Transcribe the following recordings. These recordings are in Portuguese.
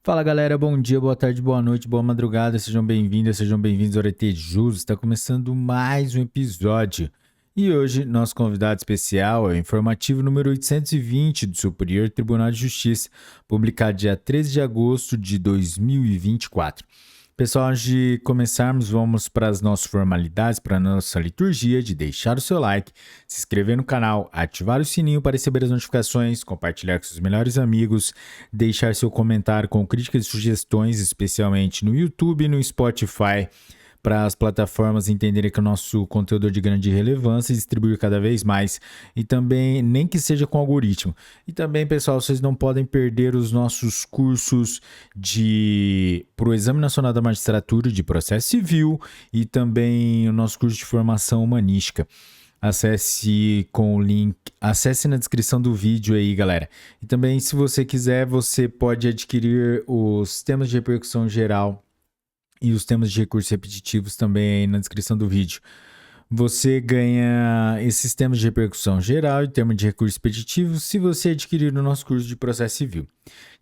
Fala galera, bom dia, boa tarde, boa noite, boa madrugada, sejam bem-vindos ao ET Jus, está começando mais um episódio. E hoje, nosso convidado especial é o informativo número 820 do Superior Tribunal de Justiça, publicado dia 13 de agosto de 2024. Pessoal, antes de começarmos, vamos para as nossas formalidades, para a nossa liturgia de deixar o seu like, se inscrever no canal, ativar o sininho para receber as notificações, compartilhar com seus melhores amigos, deixar seu comentário com críticas e sugestões, especialmente no YouTube e no Spotify, para as plataformas entenderem que o nosso conteúdo é de grande relevância e distribuir cada vez mais, e também, nem que seja com algoritmo. E também, pessoal, vocês não podem perder os nossos cursos para o Exame Nacional da Magistratura de Processo Civil e também o nosso curso de formação humanística. Acesse com o link, acesse na descrição do vídeo aí, galera. E também, se você quiser, você pode adquirir os temas de repercussão geral e os temas de recursos repetitivos também aí na descrição do vídeo. Você ganha esses temas de repercussão geral e tema de recursos repetitivos se você adquirir o nosso curso de processo civil,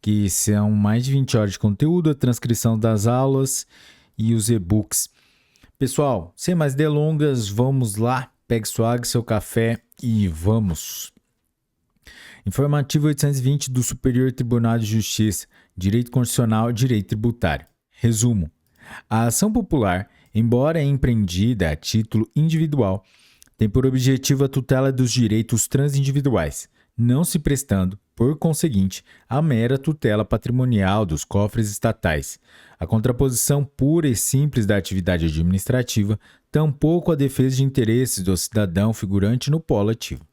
que são mais de 20 horas de conteúdo, a transcrição das aulas e os e-books. Pessoal, sem mais delongas, vamos lá, pegue sua água, seu café e vamos! Informativo 820 do Superior Tribunal de Justiça, Direito Constitucional e Direito Tributário. Resumo. A ação popular, embora empreendida a título individual, tem por objetivo a tutela dos direitos transindividuais, não se prestando, por conseguinte, à mera tutela patrimonial dos cofres estatais, a contraposição pura e simples da atividade administrativa, tampouco a defesa de interesses do cidadão figurante no polo ativo.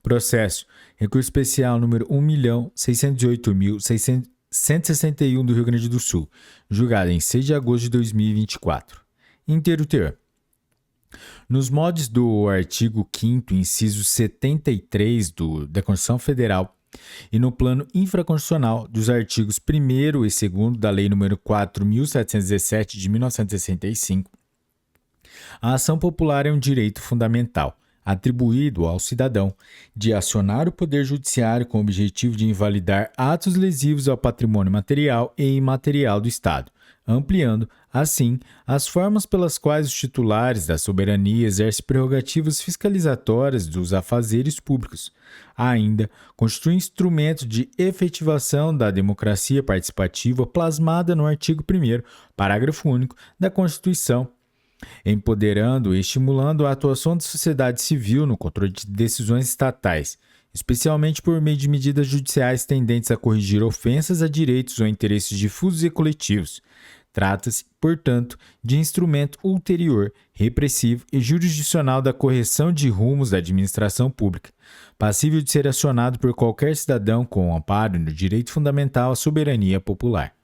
Processo. Recurso especial número 1.608.161 do Rio Grande do Sul, julgado em 6 de agosto de 2024. Inteiro teor. Nos modos do artigo 5º, inciso 73 da Constituição Federal e no plano infraconstitucional dos artigos 1º e 2º da Lei nº 4.717 de 1965, a ação popular é um direito fundamental, atribuído ao cidadão, de acionar o Poder Judiciário com o objetivo de invalidar atos lesivos ao patrimônio material e imaterial do Estado, ampliando, assim, as formas pelas quais os titulares da soberania exercem prerrogativas fiscalizatórias dos afazeres públicos. Ainda, constitui instrumento de efetivação da democracia participativa plasmada no artigo 1º, parágrafo único, da Constituição, empoderando e estimulando a atuação da sociedade civil no controle de decisões estatais, especialmente por meio de medidas judiciais tendentes a corrigir ofensas a direitos ou interesses difusos e coletivos. Trata-se, portanto, de instrumento ulterior, repressivo e jurisdicional da correção de rumos da administração pública, passível de ser acionado por qualquer cidadão com amparo no direito fundamental à soberania popular.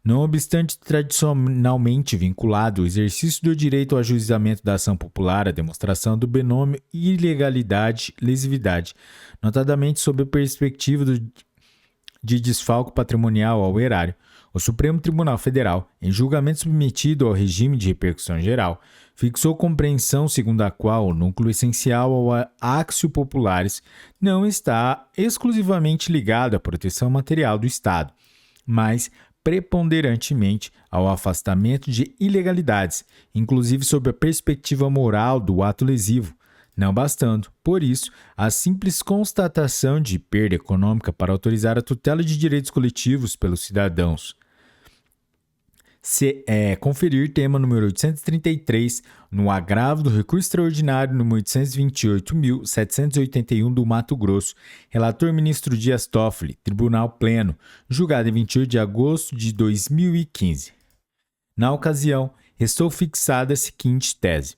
Não obstante tradicionalmente vinculado ao exercício do direito ao ajuizamento da ação popular à demonstração do binômio ilegalidade-lesividade, notadamente sob a perspectiva de desfalco patrimonial ao erário, o Supremo Tribunal Federal, em julgamento submetido ao regime de repercussão geral, fixou compreensão segundo a qual o núcleo essencial ao áxio populares não está exclusivamente ligado à proteção material do Estado, mas preponderantemente ao afastamento de ilegalidades, inclusive sob a perspectiva moral do ato lesivo, não bastando, por isso, a simples constatação de perda econômica para autorizar a tutela de direitos coletivos pelos cidadãos. Conferir tema número 833 no agravo do recurso extraordinário número 828.781 do Mato Grosso, relator ministro Dias Toffoli, Tribunal Pleno, julgado em 28 de agosto de 2015. Na ocasião, restou fixada a seguinte tese.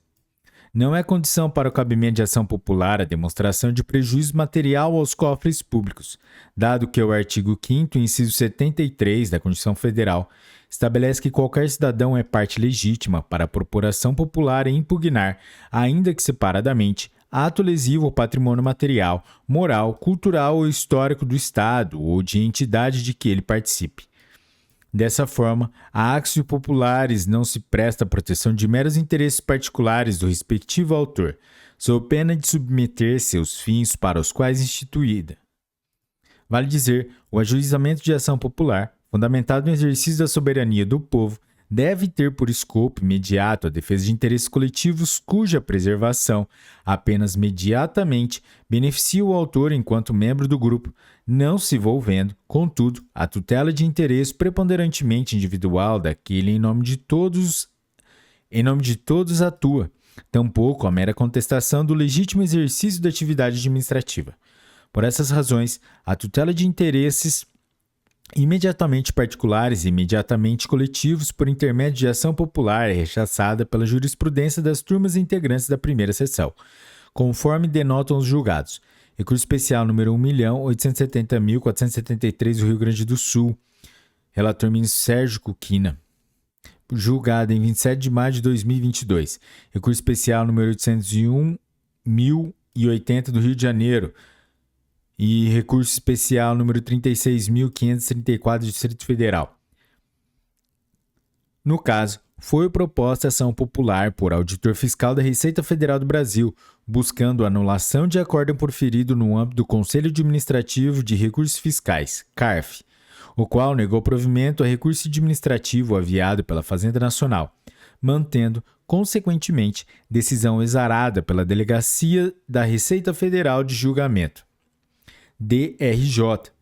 Não é condição para o cabimento de ação popular a demonstração de prejuízo material aos cofres públicos, dado que o artigo 5º, inciso 73 da Constituição Federal, estabelece que qualquer cidadão é parte legítima para a propor ação popular e impugnar, ainda que separadamente, ato lesivo ao patrimônio material, moral, cultural ou histórico do Estado ou de entidade de que ele participe. Dessa forma, a áxio populares não se presta à proteção de meros interesses particulares do respectivo autor, sob pena de submeter-se aos fins para os quais instituída. Vale dizer, o ajuizamento de ação popular fundamentado no exercício da soberania do povo, deve ter por escopo imediato a defesa de interesses coletivos cuja preservação, apenas mediatamente, beneficia o autor enquanto membro do grupo, não se volvendo, contudo, a tutela de interesse preponderantemente individual daquele em nome de todos atua, tampouco a mera contestação do legítimo exercício da atividade administrativa. Por essas razões, a tutela de interesses imediatamente particulares e imediatamente coletivos por intermédio de ação popular é rechaçada pela jurisprudência das turmas integrantes da primeira seção, conforme denotam os julgados. Recurso especial número 1.870.473 do Rio Grande do Sul. Relator ministro Sérgio Cuquina. Julgado em 27 de maio de 2022. Recurso especial número 801.080 do Rio de Janeiro. E recurso especial número 36.534 do Distrito Federal. No caso, foi proposta ação popular por auditor fiscal da Receita Federal do Brasil, buscando anulação de acórdão proferido no âmbito do Conselho Administrativo de Recursos Fiscais, CARF, o qual negou provimento a recurso administrativo aviado pela Fazenda Nacional, mantendo, consequentemente, decisão exarada pela Delegacia da Receita Federal de Julgamento, DRJ,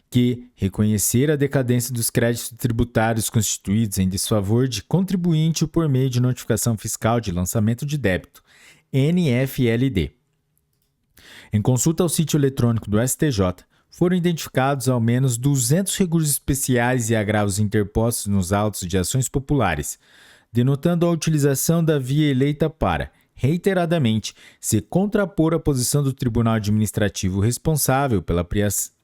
que reconhecer a decadência dos créditos tributários constituídos em desfavor de contribuinte por meio de notificação fiscal de lançamento de débito, NFLD. Em consulta ao sítio eletrônico do STJ, foram identificados ao menos 200 recursos especiais e agravos interpostos nos autos de ações populares, denotando a utilização da via eleita para, reiteradamente, se contrapor à posição do Tribunal Administrativo responsável pela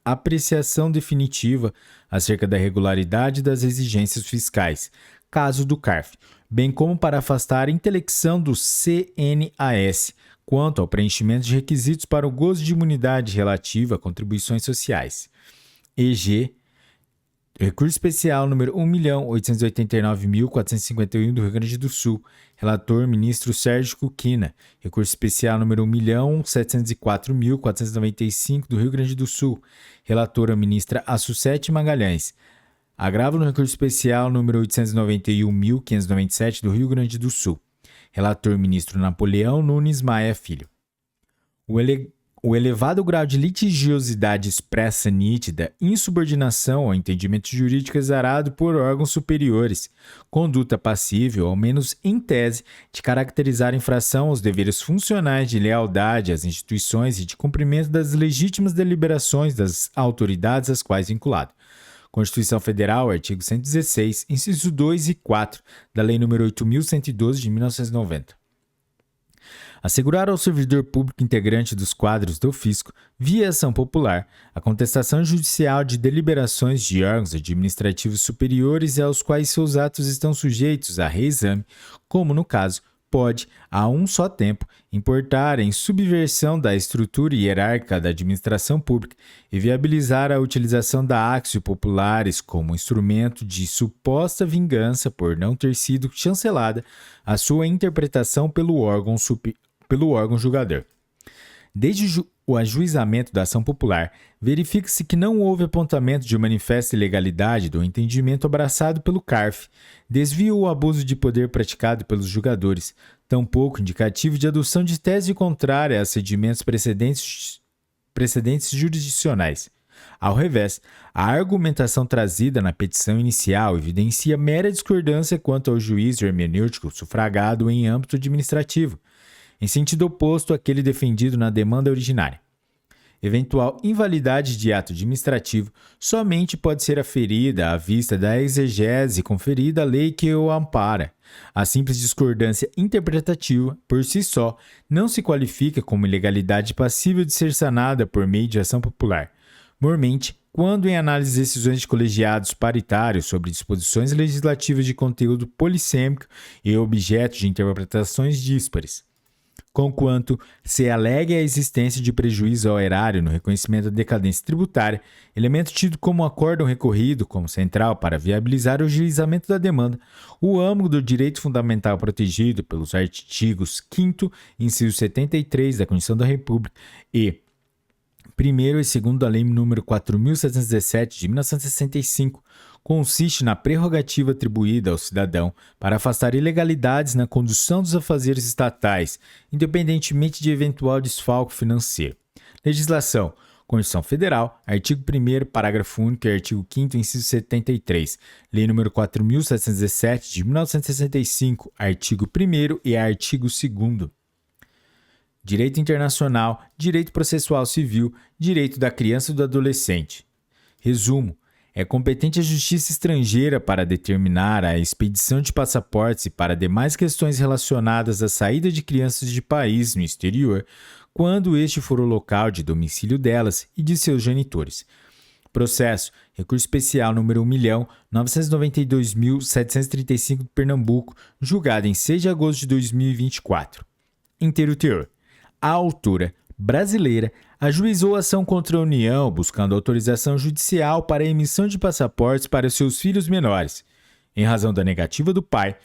apreciação definitiva acerca da regularidade das exigências fiscais, caso do CARF, bem como para afastar a intelecção do CNAS quanto ao preenchimento de requisitos para o gozo de imunidade relativa a contribuições sociais. EG Recurso especial número 1.889.451 do Rio Grande do Sul. Relator, ministro Sérgio Cuquina. Recurso especial número 1.704.495 do Rio Grande do Sul. Relatora, ministra Assucete Magalhães. Agravo no recurso especial número 891.597 do Rio Grande do Sul. Relator, ministro Napoleão Nunes Maia Filho. O elevado grau de litigiosidade expressa nítida, insubordinação ao entendimento jurídico exarado por órgãos superiores, conduta passível, ao menos em tese, de caracterizar infração aos deveres funcionais de lealdade às instituições e de cumprimento das legítimas deliberações das autoridades às quais vinculado. Constituição Federal, artigo 116, incisos 2 e 4, da Lei nº 8.112 de 1990. Assegurar ao servidor público integrante dos quadros do fisco, via ação popular, a contestação judicial de deliberações de órgãos administrativos superiores e aos quais seus atos estão sujeitos a reexame, como no caso, pode, a um só tempo, importar em subversão da estrutura hierárquica da administração pública e viabilizar a utilização da Actio Populares como instrumento de suposta vingança por não ter sido chancelada a sua interpretação pelo órgão julgador. Desde o ajuizamento da ação popular, verifica-se que não houve apontamento de manifesta ilegalidade do entendimento abraçado pelo CARF, desvio ou abuso de poder praticado pelos julgadores, tampouco indicativo de adoção de tese contrária a cedimentos precedentes jurisdicionais. Ao revés, a argumentação trazida na petição inicial evidencia mera discordância quanto ao juízo hermenêutico sufragado em âmbito administrativo, em sentido oposto àquele defendido na demanda originária. Eventual invalidade de ato administrativo somente pode ser aferida à vista da exegese conferida à lei que o ampara. A simples discordância interpretativa, por si só, não se qualifica como ilegalidade passível de ser sanada por meio de ação popular. Mormente, quando em análise de decisões de colegiados paritários sobre disposições legislativas de conteúdo polissêmico e objeto de interpretações díspares. Conquanto se alegue a existência de prejuízo ao erário no reconhecimento da decadência tributária, elemento tido como acórdão recorrido como central para viabilizar o ajuizamento da demanda, o âmago do direito fundamental protegido pelos artigos 5º, inciso 73 da Constituição da República e Primeiro e segundo da Lei nº 4.717, de 1965, consiste na prerrogativa atribuída ao cidadão para afastar ilegalidades na condução dos afazeres estatais, independentemente de eventual desfalco financeiro. Legislação. Constituição Federal, artigo 1º, parágrafo único e artigo 5º, inciso 73. Lei nº 4.717, de 1965, artigo 1º e artigo 2º. Direito internacional, direito processual civil, direito da criança e do adolescente. Resumo. É competente a justiça estrangeira para determinar a expedição de passaportes e para demais questões relacionadas à saída de crianças de país no exterior, quando este for o local de domicílio delas e de seus genitores. Processo. Recurso especial número 1.992.735 de Pernambuco, julgado em 6 de agosto de 2024. Inteiro teor. A autora brasileira ajuizou ação contra a União buscando autorização judicial para a emissão de passaportes para seus filhos menores, em razão da negativa do pai,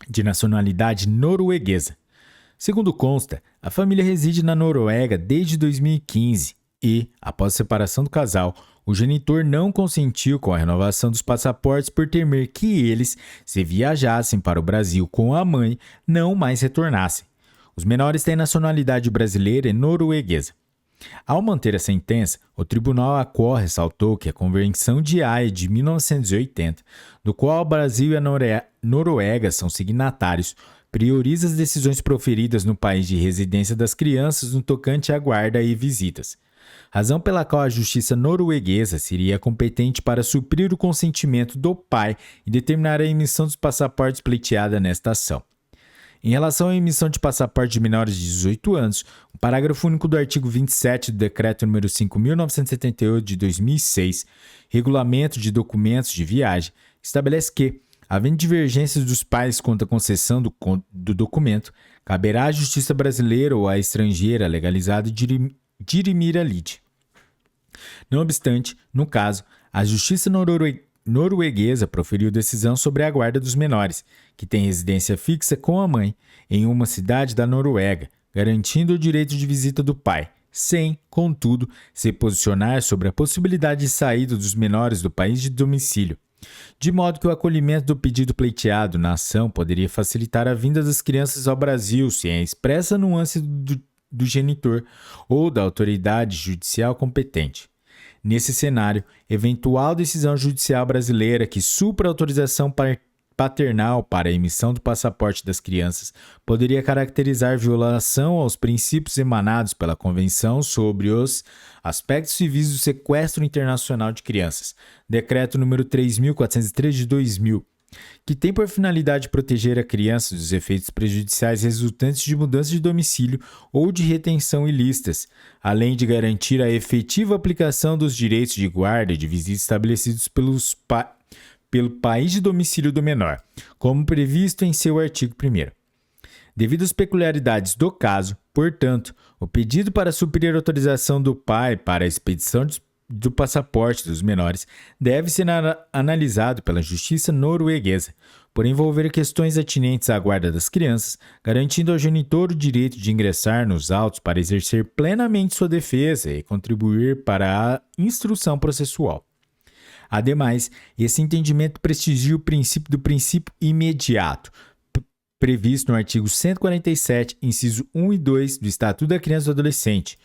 de nacionalidade norueguesa. Segundo consta, a família reside na Noruega desde 2015 e, após a separação do casal, o genitor não consentiu com a renovação dos passaportes por temer que eles, se viajassem para o Brasil com a mãe, não mais retornassem. Os menores têm nacionalidade brasileira e norueguesa. Ao manter a sentença, o tribunal ressaltou que a Convenção de Haia de 1980, do qual o Brasil e a Noruega são signatários, prioriza as decisões proferidas no país de residência das crianças no tocante à guarda e visitas, razão pela qual a justiça norueguesa seria competente para suprir o consentimento do pai e determinar a emissão dos passaportes pleiteada nesta ação. Em relação à emissão de passaporte de menores de 18 anos, o parágrafo único do artigo 27 do Decreto nº 5.978 de 2006, Regulamento de Documentos de Viagem, estabelece que, havendo divergências dos pais quanto à concessão do documento, caberá à justiça brasileira ou à estrangeira legalizada dirimir a lide. Não obstante, no caso, a justiça norueguesa proferiu decisão sobre a guarda dos menores, que têm residência fixa com a mãe, em uma cidade da Noruega, garantindo o direito de visita do pai, sem, contudo, se posicionar sobre a possibilidade de saída dos menores do país de domicílio, de modo que o acolhimento do pedido pleiteado na ação poderia facilitar a vinda das crianças ao Brasil sem a expressa nuance do genitor ou da autoridade judicial competente. Nesse cenário, eventual decisão judicial brasileira que supra a autorização paternal para a emissão do passaporte das crianças poderia caracterizar violação aos princípios emanados pela Convenção sobre os Aspectos Civis do Sequestro Internacional de Crianças, Decreto nº 3.403 de 2000, que tem por finalidade proteger a criança dos efeitos prejudiciais resultantes de mudança de domicílio ou de retenção ilícitas, além de garantir a efetiva aplicação dos direitos de guarda e de visita estabelecidos pelo país de domicílio do menor, como previsto em seu artigo 1º. Devido às peculiaridades do caso, portanto, o pedido para suprir a autorização do pai para a expedição do passaporte dos menores deve ser analisado pela justiça norueguesa, por envolver questões atinentes à guarda das crianças, garantindo ao genitor o direito de ingressar nos autos para exercer plenamente sua defesa e contribuir para a instrução processual. Ademais, esse entendimento prestigia o princípio do princípio imediato, previsto no artigo 147, inciso 1 e 2 do Estatuto da Criança e do Adolescente,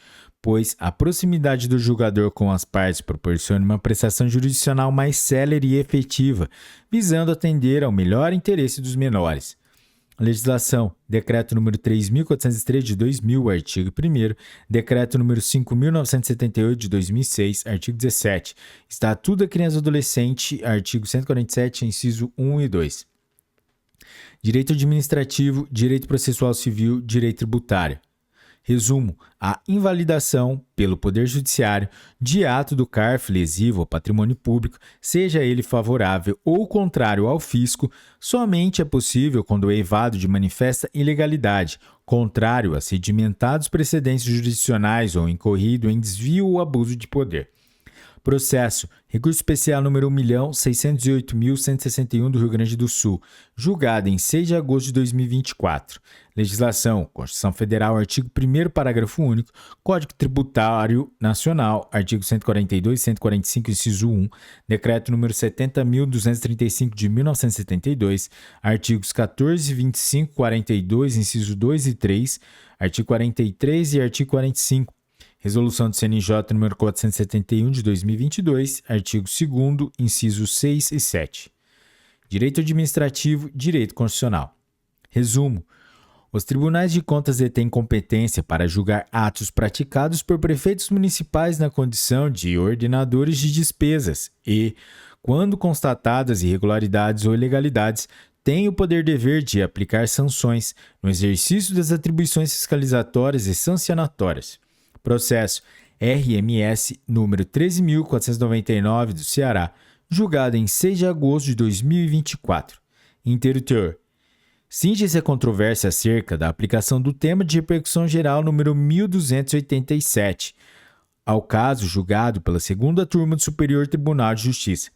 pois a proximidade do julgador com as partes proporciona uma prestação jurisdicional mais célere e efetiva, visando atender ao melhor interesse dos menores. Legislação. Decreto nº 3.403 de 2000, artigo 1º. Decreto nº 5.978 de 2006, artigo 17. Estatuto da Criança e do Adolescente, artigo 147, inciso 1 e 2. Direito administrativo, direito processual civil, direito tributário. Resumo: a invalidação, pelo Poder Judiciário, de ato do CARF lesivo ao patrimônio público, seja ele favorável ou contrário ao fisco, somente é possível quando é eivado de manifesta ilegalidade, contrário a sedimentados precedentes jurisdicionais ou incorrido em desvio ou abuso de poder. Processo. Recurso especial número 1.608.161 do Rio Grande do Sul, julgado em 6 de agosto de 2024. Legislação. Constituição Federal, artigo 1º, parágrafo único. Código Tributário Nacional, artigo 142 e 145, inciso 1. Decreto número 70.235 de 1972. Artigos 14, 25, 42, inciso 2 e 3. Artigo 43 e artigo 45. Resolução do CNJ número 471 de 2022, artigo 2º, incisos 6 e 7. Direito administrativo, direito constitucional. Resumo. Os tribunais de contas detêm competência para julgar atos praticados por prefeitos municipais na condição de ordenadores de despesas e, quando constatadas irregularidades ou ilegalidades, têm o poder-dever de aplicar sanções no exercício das atribuições fiscalizatórias e sancionatórias. Processo RMS número 13.499 do Ceará, julgado em 6 de agosto de 2024. Interlocutor. Cinge-se a controvérsia acerca da aplicação do tema de repercussão geral número 1287 ao caso julgado pela segunda turma do Superior Tribunal de Justiça,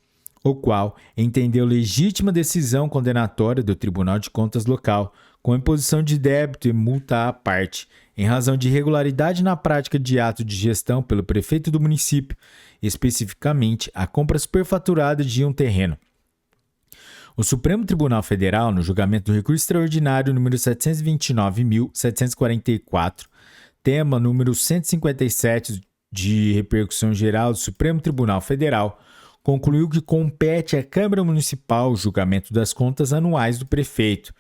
o qual entendeu legítima decisão condenatória do Tribunal de Contas Local, com imposição de débito e multa à parte, em razão de irregularidade na prática de ato de gestão pelo prefeito do município, especificamente a compra superfaturada de um terreno. O Supremo Tribunal Federal, no julgamento do recurso extraordinário número 729.744, tema número 157 de repercussão geral do Supremo Tribunal Federal, concluiu que compete à Câmara Municipal o julgamento das contas anuais do prefeito.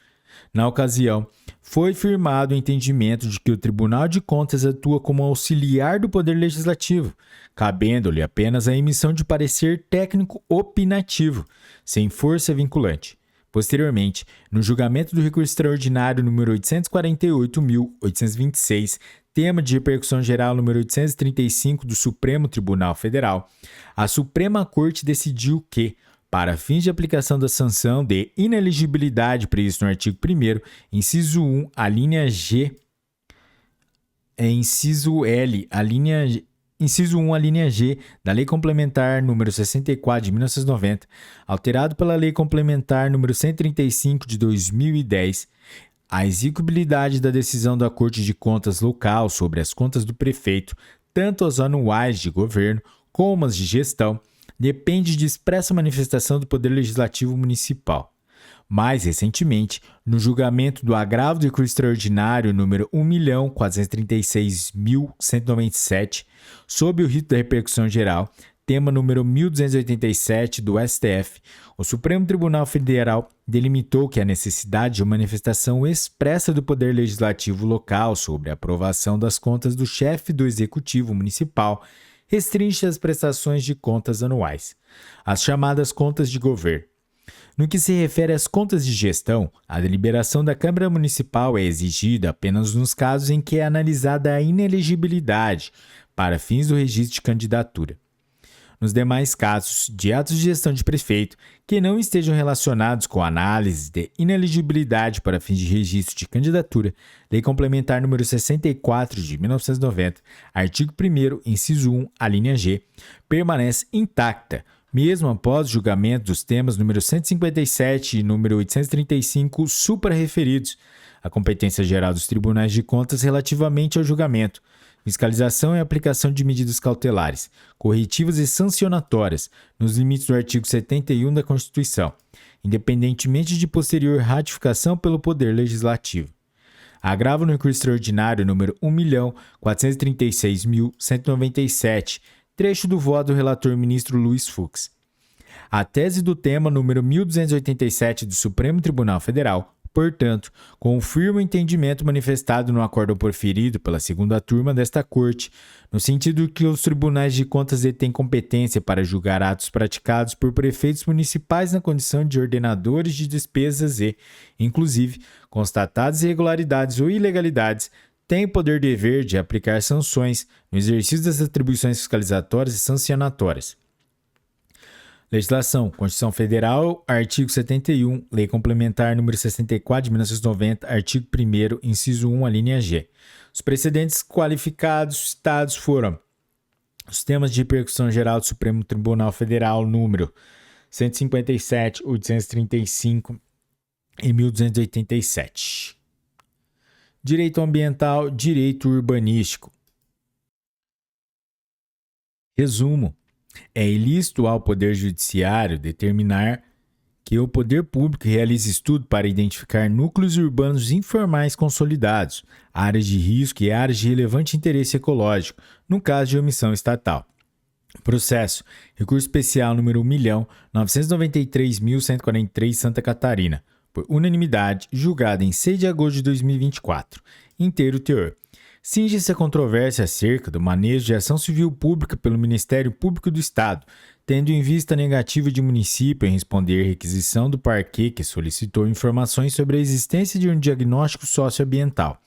Na ocasião, foi firmado o entendimento de que o Tribunal de Contas atua como auxiliar do Poder Legislativo, cabendo-lhe apenas a emissão de parecer técnico opinativo, sem força vinculante. Posteriormente, no julgamento do recurso extraordinário número 848.826, tema de repercussão geral número 835 do Supremo Tribunal Federal, a Suprema Corte decidiu que, para fins de aplicação da sanção de ineligibilidade prevista no artigo 1º, inciso 1, a linha G, inciso L, inciso 1, a linha G da Lei Complementar número 64 de 1990, alterado pela Lei Complementar número 135 de 2010, a execuibilidade da decisão da Corte de Contas Local sobre as contas do prefeito, tanto as anuais de governo como as de gestão, depende de expressa manifestação do Poder Legislativo Municipal. Mais recentemente, no julgamento do agravo do recurso extraordinário número 1.436.197, sob o rito da repercussão geral, tema número 1287 do STF, o Supremo Tribunal Federal delimitou que a necessidade de manifestação expressa do Poder Legislativo local sobre a aprovação das contas do chefe do Executivo Municipal restringe as prestações de contas anuais, as chamadas contas de governo. No que se refere às contas de gestão, a deliberação da Câmara Municipal é exigida apenas nos casos em que é analisada a inelegibilidade para fins do registro de candidatura. Nos demais casos de atos de gestão de prefeito que não estejam relacionados com análise de inelegibilidade para fins de registro de candidatura, Lei Complementar número 64 de 1990, artigo 1º, inciso 1, a linha G, permanece intacta, mesmo após o julgamento dos temas número 157 e número 835 suprarreferidos, a competência geral dos tribunais de contas relativamente ao julgamento, fiscalização e aplicação de medidas cautelares, corretivas e sancionatórias, nos limites do artigo 71 da Constituição, independentemente de posterior ratificação pelo Poder Legislativo. Agravo no recurso extraordinário número 1.436.197, trecho do voto do relator ministro Luiz Fux. A tese do tema número 1287 do Supremo Tribunal Federal, portanto, confirma o entendimento manifestado no acórdão proferido pela segunda turma desta Corte, no sentido que os tribunais de contas detêm competência para julgar atos praticados por prefeitos municipais na condição de ordenadores de despesas e, inclusive, constatadas irregularidades ou ilegalidades, têm o poder-dever de aplicar sanções no exercício das atribuições fiscalizatórias e sancionatórias. Legislação. Constituição Federal, artigo 71, Lei Complementar número 64 de 1990, artigo 1º, inciso 1, a linha G. Os precedentes qualificados citados foram Os temas de repercussão geral do Supremo Tribunal Federal, número 157, 835 e 1287. Direito ambiental, direito urbanístico. Resumo: é ilícito ao Poder Judiciário determinar que o poder público realize estudo para identificar núcleos urbanos informais consolidados, áreas de risco e áreas de relevante interesse ecológico, no caso de omissão estatal. Processo: recurso especial número 1.993.143, Santa Catarina, por unanimidade, julgado em 6 de agosto de 2024. Inteiro teor. Cinge-se a controvérsia acerca do manejo de ação civil pública pelo Ministério Público do Estado, tendo em vista a negativa de município em responder à requisição do parquê que solicitou informações sobre a existência de um diagnóstico socioambiental,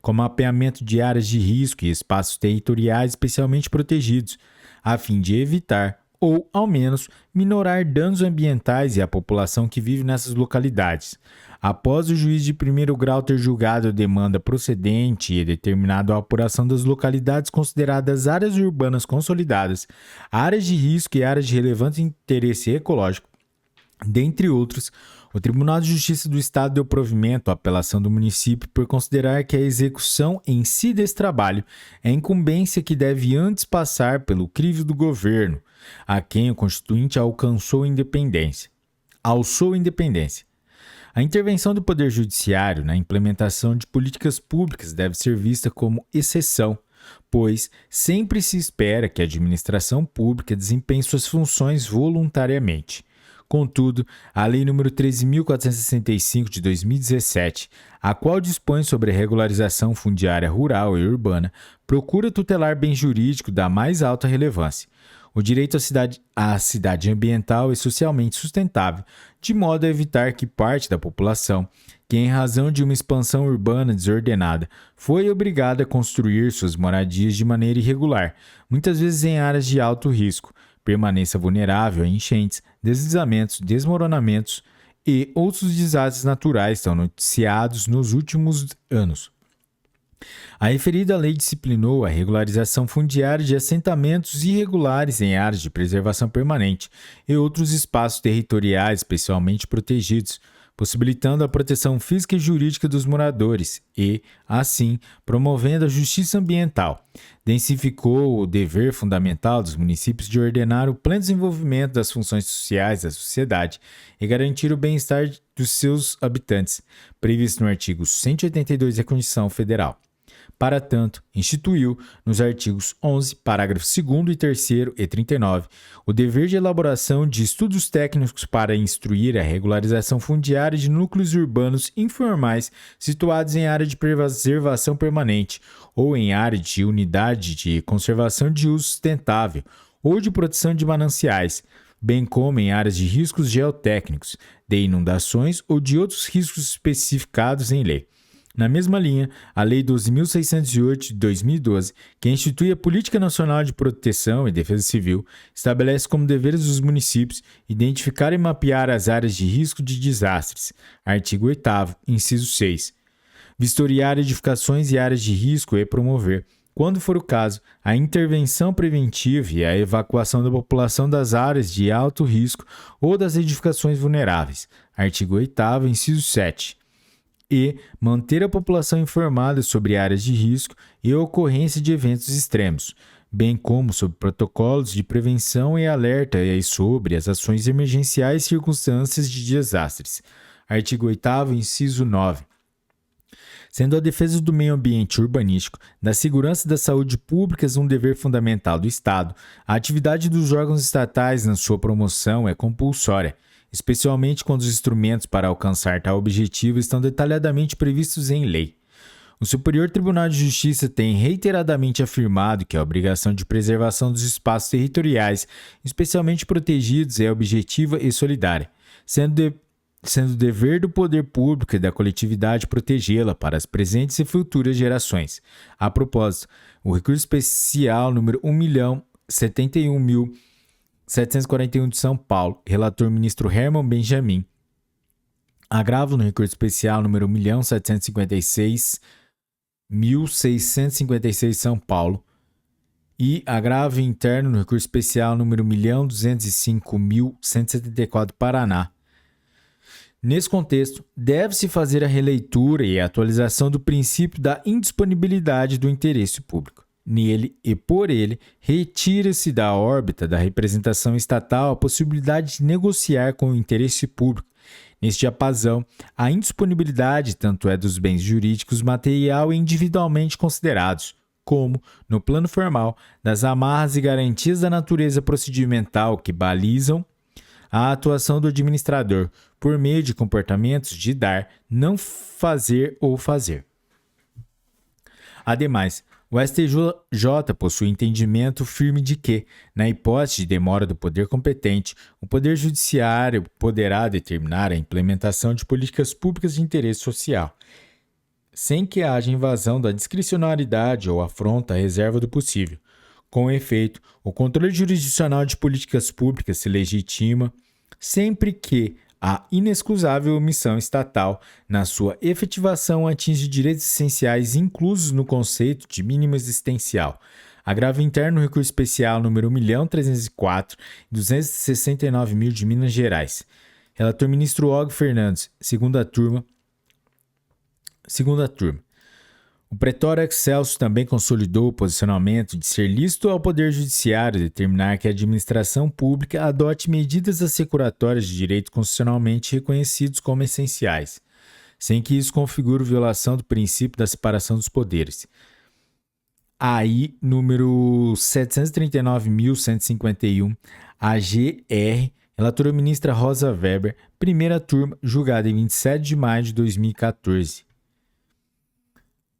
com mapeamento de áreas de risco e espaços territoriais especialmente protegidos, a fim de evitar ou, ao menos, minorar danos ambientais e à população que vive nessas localidades. Após o juiz de primeiro grau ter julgado a demanda procedente e determinado a apuração das localidades consideradas áreas urbanas consolidadas, áreas de risco e áreas de relevante interesse ecológico, dentre outros, o Tribunal de Justiça do Estado deu provimento à apelação do município por considerar que a execução em si desse trabalho é incumbência que deve antes passar pelo crivo do governo, a quem o Constituinte alçou independência. A intervenção do Poder Judiciário na implementação de políticas públicas deve ser vista como exceção, pois sempre se espera que a administração pública desempenhe suas funções voluntariamente. Contudo, a Lei nº 13.465 de 2017, a qual dispõe sobre a regularização fundiária rural e urbana, procura tutelar bem jurídico da mais alta relevância, o direito à cidade ambiental e socialmente sustentável, de modo a evitar que parte da população, que em razão de uma expansão urbana desordenada, foi obrigada a construir suas moradias de maneira irregular, muitas vezes em áreas de alto risco, permaneça vulnerável a enchentes, deslizamentos, desmoronamentos e outros desastres naturais tão noticiados nos últimos anos. A referida lei disciplinou a regularização fundiária de assentamentos irregulares em áreas de preservação permanente e outros espaços territoriais especialmente protegidos, possibilitando a proteção física e jurídica dos moradores e, assim, promovendo a justiça ambiental. Densificou o dever fundamental dos municípios de ordenar o pleno desenvolvimento das funções sociais da sociedade e garantir o bem-estar dos seus habitantes, previsto no artigo 182 da Constituição Federal. Para tanto, instituiu, nos artigos 11, parágrafos 2º e 3º e 39, o dever de elaboração de estudos técnicos para instruir a regularização fundiária de núcleos urbanos informais situados em área de preservação permanente ou em área de unidade de conservação de uso sustentável ou de proteção de mananciais, bem como em áreas de riscos geotécnicos, de inundações ou de outros riscos especificados em lei. Na mesma linha, a Lei 12.608 de 2012, que institui a Política Nacional de Proteção e Defesa Civil, estabelece como deveres dos municípios identificar e mapear as áreas de risco de desastres. Artigo 8º, inciso 6. Vistoriar edificações e áreas de risco e promover, quando for o caso, a intervenção preventiva e a evacuação da população das áreas de alto risco ou das edificações vulneráveis. Artigo 8º, inciso 7. E manter a população informada sobre áreas de risco e a ocorrência de eventos extremos, bem como sobre protocolos de prevenção e alerta e sobre as ações emergenciais e circunstâncias de desastres. Artigo 8º, inciso 9. Sendo a defesa do meio ambiente urbanístico, da segurança e da saúde públicas um dever fundamental do Estado, a atividade dos órgãos estatais na sua promoção é compulsória, especialmente quando os instrumentos para alcançar tal objetivo estão detalhadamente previstos em lei. O Superior Tribunal de Justiça tem reiteradamente afirmado que a obrigação de preservação dos espaços territoriais, especialmente protegidos, é objetiva e solidária, sendo dever do poder público e da coletividade protegê-la para as presentes e futuras gerações. A propósito, o recurso especial número 1.071.741 de São Paulo, relator ministro Herman Benjamin, agravo no recurso especial número 1.756.656 de São Paulo, e agravo interno no recurso especial número 1.205.174 Paraná. Nesse contexto, deve-se fazer a releitura e a atualização do princípio da indisponibilidade do interesse público. Nele e por ele, retira-se da órbita da representação estatal a possibilidade de negociar com o interesse público. Neste diapasão, a indisponibilidade tanto é dos bens jurídicos material e individualmente considerados, como, no plano formal, das amarras e garantias da natureza procedimental que balizam a atuação do administrador por meio de comportamentos de dar, não fazer ou fazer. Ademais, o STJ possui entendimento firme de que, na hipótese de demora do poder competente, o Poder Judiciário poderá determinar a implementação de políticas públicas de interesse social, sem que haja invasão da discricionariedade ou afronta à reserva do possível. Com efeito, o controle jurisdicional de políticas públicas se legitima sempre que a inexcusável omissão estatal na sua efetivação atinge direitos essenciais inclusos no conceito de mínimo existencial. Agravo interno no recurso especial número 1.304.269.000 de Minas Gerais. Relator ministro Og Fernandes, segunda turma. O pretório excelso também consolidou o posicionamento de ser lícito ao Poder Judiciário determinar que a administração pública adote medidas assecuratórias de direitos constitucionalmente reconhecidos como essenciais, sem que isso configure violação do princípio da separação dos poderes. AI número 739.151, AGR, relatora ministra Rosa Weber, primeira turma, julgada em 27 de maio de 2014.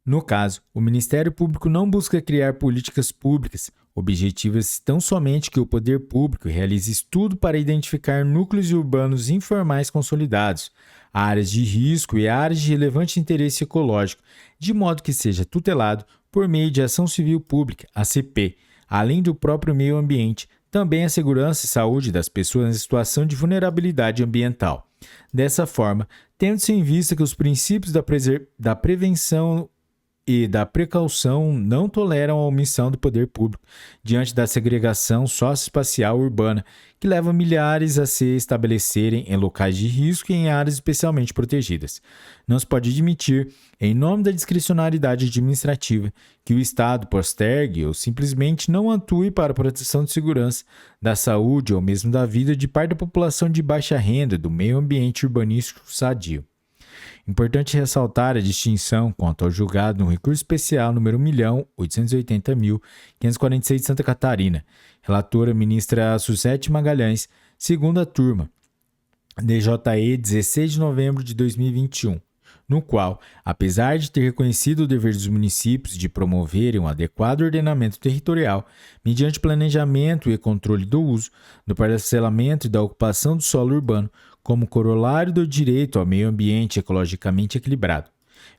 No caso, o Ministério Público não busca criar políticas públicas, objetivas tão somente que o poder público realize estudo para identificar núcleos urbanos informais consolidados, áreas de risco e áreas de relevante interesse ecológico, de modo que seja tutelado por meio de ação civil pública, ACP, além do próprio meio ambiente, também a segurança e saúde das pessoas em situação de vulnerabilidade ambiental. Dessa forma, tendo-se em vista que os princípios da prevenção e da precaução não toleram a omissão do poder público diante da segregação socioespacial urbana, que leva milhares a se estabelecerem em locais de risco e em áreas especialmente protegidas. Não se pode admitir, em nome da discricionariedade administrativa, que o Estado postergue ou simplesmente não atue para a proteção de segurança, da saúde ou mesmo da vida de parte da população de baixa renda do meio ambiente urbanístico sadio. Importante ressaltar a distinção quanto ao julgado no recurso especial número 1.880.546 de Santa Catarina. Relatora ministra Suzete Magalhães, segunda turma, DJE 16 de novembro de 2021, no qual, apesar de ter reconhecido o dever dos municípios de promoverem um adequado ordenamento territorial, mediante planejamento e controle do uso, do parcelamento e da ocupação do solo urbano, como corolário do direito ao meio ambiente ecologicamente equilibrado,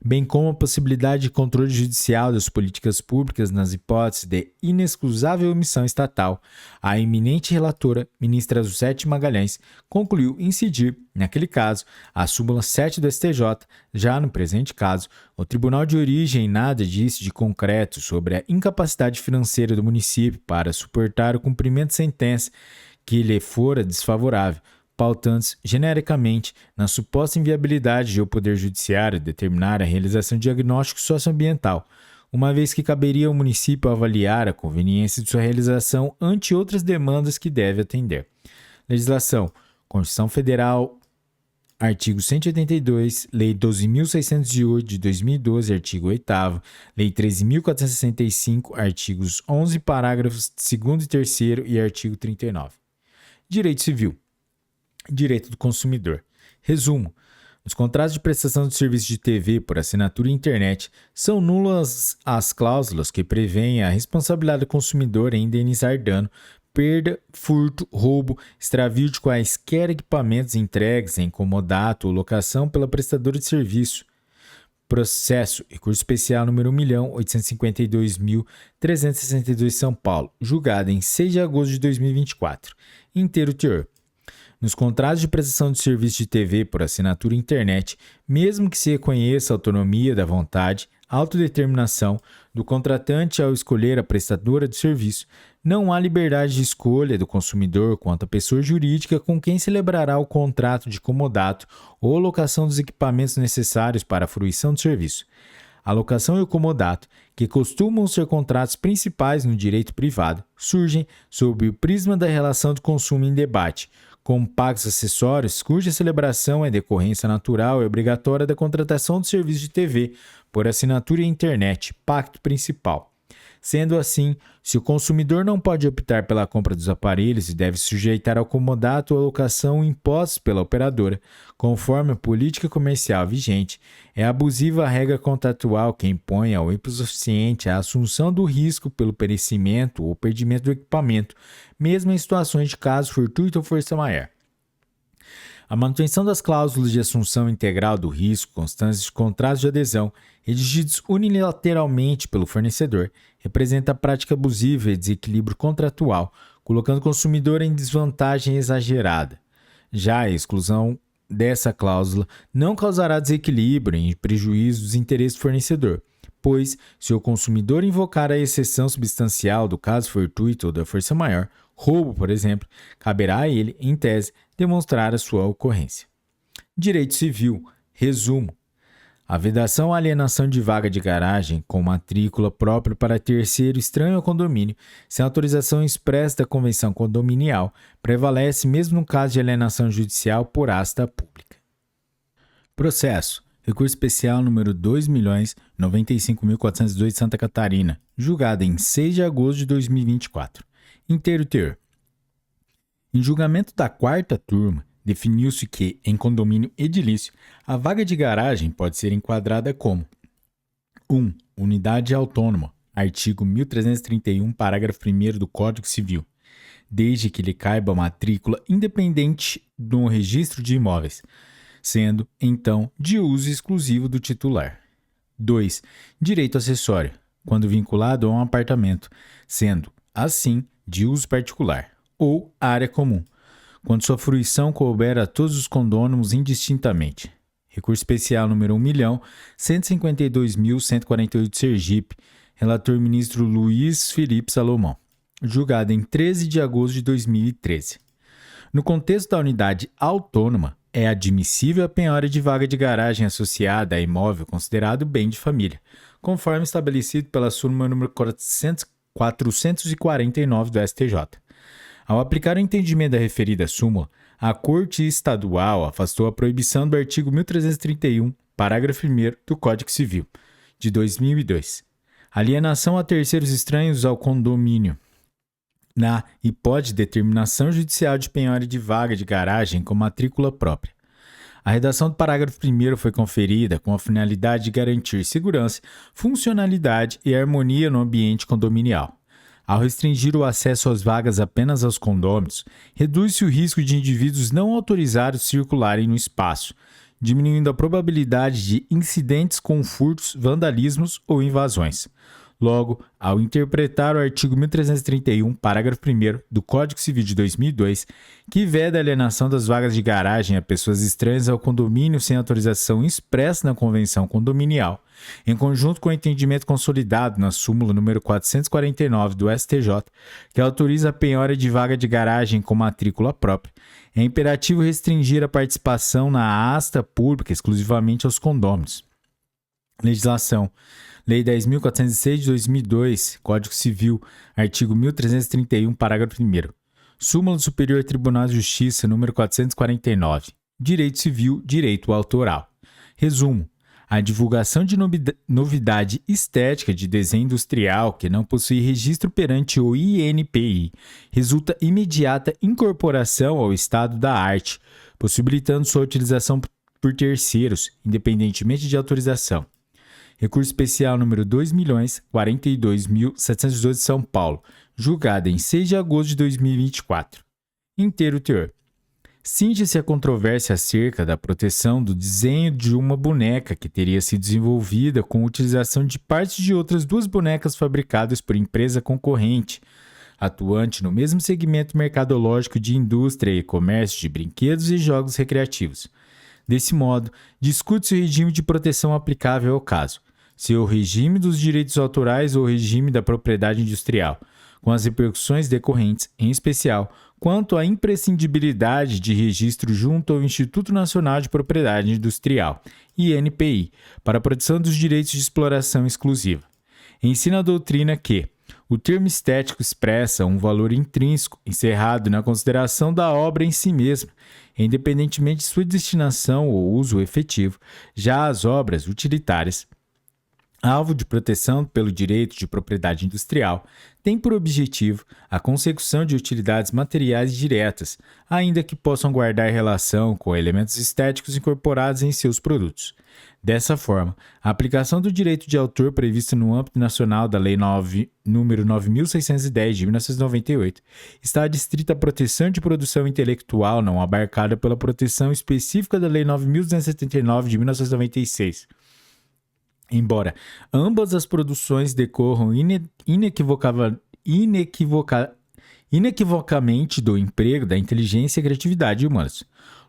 bem como a possibilidade de controle judicial das políticas públicas nas hipóteses de inexcusável omissão estatal, a eminente relatora, ministra Suzete Magalhães, concluiu incidir, naquele caso, a súmula 7 do STJ. Já no presente caso, o Tribunal de Origem nada disse de concreto sobre a incapacidade financeira do município para suportar o cumprimento de sentença que lhe fora desfavorável, pautando-se genericamente na suposta inviabilidade de o Poder Judiciário determinar a realização de diagnóstico socioambiental, uma vez que caberia ao município avaliar a conveniência de sua realização ante outras demandas que deve atender. Legislação: Constituição Federal, artigo 182, Lei 12.608 de 2012, artigo 8º, Lei 13.465, artigos 11, parágrafos 2º e 3º e artigo 39. Direito Civil. Direito do consumidor. Resumo: nos contratos de prestação de serviço de TV por assinatura e internet, são nulas as cláusulas que prevêem a responsabilidade do consumidor em indenizar dano, perda, furto, roubo, extravio de quaisquer equipamentos entregues em comodato ou locação pela prestadora de serviço. Processo, recurso especial número 1.852.362 São Paulo, julgado em 6 de agosto de 2024. Inteiro teor. Nos contratos de prestação de serviço de TV por assinatura e internet, mesmo que se reconheça a autonomia da vontade, autodeterminação do contratante ao escolher a prestadora de serviço, não há liberdade de escolha do consumidor quanto à pessoa jurídica com quem celebrará o contrato de comodato ou locação dos equipamentos necessários para a fruição do serviço. A locação e o comodato, que costumam ser contratos principais no direito privado, surgem sob o prisma da relação de consumo em debate, com pagos acessórios cuja celebração é decorrência natural e obrigatória da contratação do serviço de TV por assinatura e internet, pacto principal. Sendo assim, se o consumidor não pode optar pela compra dos aparelhos e deve sujeitar ao comodato ou à locação impostos pela operadora, conforme a política comercial vigente, é abusiva a regra contratual que impõe ao hipossuficiente a assunção do risco pelo perecimento ou perdimento do equipamento, mesmo em situações de caso fortuito ou força maior. A manutenção das cláusulas de assunção integral do risco constantes de contratos de adesão, redigidos unilateralmente pelo fornecedor, representa a prática abusiva e desequilíbrio contratual, colocando o consumidor em desvantagem exagerada. Já a exclusão dessa cláusula não causará desequilíbrio e prejuízo dos interesses do fornecedor, pois, se o consumidor invocar a exceção substancial do caso fortuito ou da força maior, roubo, por exemplo, caberá a ele, em tese, demonstrar a sua ocorrência. Direito Civil. Resumo. A vedação à alienação de vaga de garagem com matrícula própria para terceiro estranho ao condomínio, sem autorização expressa da convenção condominial, prevalece mesmo no caso de alienação judicial por asta pública. Processo. Recurso especial número 2.095.402 de Santa Catarina, julgado em 6 de agosto de 2024. Inteiro teor. Em julgamento da quarta turma, definiu-se que, em condomínio edilício, a vaga de garagem pode ser enquadrada como 1. Unidade autônoma, artigo 1331, parágrafo 1º do Código Civil, desde que lhe caiba matrícula independente no registro de imóveis, sendo, então, de uso exclusivo do titular. 2. Direito acessório, quando vinculado a um apartamento, sendo, assim, de uso particular, ou área comum, quando sua fruição couber a todos os condôminos indistintamente. Recurso especial número 1.152.148 de Sergipe, relator ministro Luiz Felipe Salomão, julgado em 13 de agosto de 2013. No contexto da unidade autônoma, é admissível a penhora de vaga de garagem associada a imóvel considerado bem de família, conforme estabelecido pela súmula número 449 do STJ. Ao aplicar o entendimento da referida súmula, a Corte Estadual afastou a proibição do artigo 1331, parágrafo 1º do Código Civil, de 2002. Alienação a terceiros estranhos ao condomínio, na hipótese de determinação judicial de penhora de vaga de garagem com matrícula própria. A redação do parágrafo 1º foi conferida com a finalidade de garantir segurança, funcionalidade e harmonia no ambiente condominial. Ao restringir o acesso às vagas apenas aos condôminos, reduz-se o risco de indivíduos não autorizados circularem no espaço, diminuindo a probabilidade de incidentes com furtos, vandalismos ou invasões. Logo, ao interpretar o artigo 1331, parágrafo 1º do Código Civil de 2002, que veda a alienação das vagas de garagem a pessoas estranhas ao condomínio sem autorização expressa na Convenção Condominial, em conjunto com o entendimento consolidado na súmula número 449 do STJ, que autoriza a penhora de vaga de garagem com matrícula própria, é imperativo restringir a participação na asta pública exclusivamente aos condôminos. Legislação. Lei 10.406 de 2002, Código Civil, artigo 1331, parágrafo 1º. Súmula do Superior Tribunal de Justiça, número 449. Direito Civil, Direito Autoral. Resumo. A divulgação de novidade estética de desenho industrial que não possui registro perante o INPI resulta imediata incorporação ao estado da arte, possibilitando sua utilização por terceiros, independentemente de autorização. Recurso especial número 2.042.712 de São Paulo, julgado em 6 de agosto de 2024. Inteiro teor. Cinge-se a controvérsia acerca da proteção do desenho de uma boneca que teria sido desenvolvida com a utilização de partes de outras duas bonecas fabricadas por empresa concorrente, atuante no mesmo segmento mercadológico de indústria e comércio de brinquedos e jogos recreativos. Desse modo, discute-se o regime de proteção aplicável ao caso. seu regime dos direitos autorais ou regime da propriedade industrial, com as repercussões decorrentes, em especial, quanto à imprescindibilidade de registro junto ao Instituto Nacional de Propriedade Industrial, INPI, para a proteção dos direitos de exploração exclusiva. Ensina a doutrina que o termo estético expressa um valor intrínseco encerrado na consideração da obra em si mesma, independentemente de sua destinação ou uso efetivo. Já as obras utilitárias, alvo de proteção pelo direito de propriedade industrial, têm por objetivo a consecução de utilidades materiais diretas, ainda que possam guardar relação com elementos estéticos incorporados em seus produtos. Dessa forma, a aplicação do direito de autor prevista no âmbito nacional da Lei nº 9.610 de 1998 está adstrita à proteção de produção intelectual não abarcada pela proteção específica da Lei 9.279 de 1996. Embora ambas as produções decorram inequivocamente do emprego da inteligência e criatividade humanas.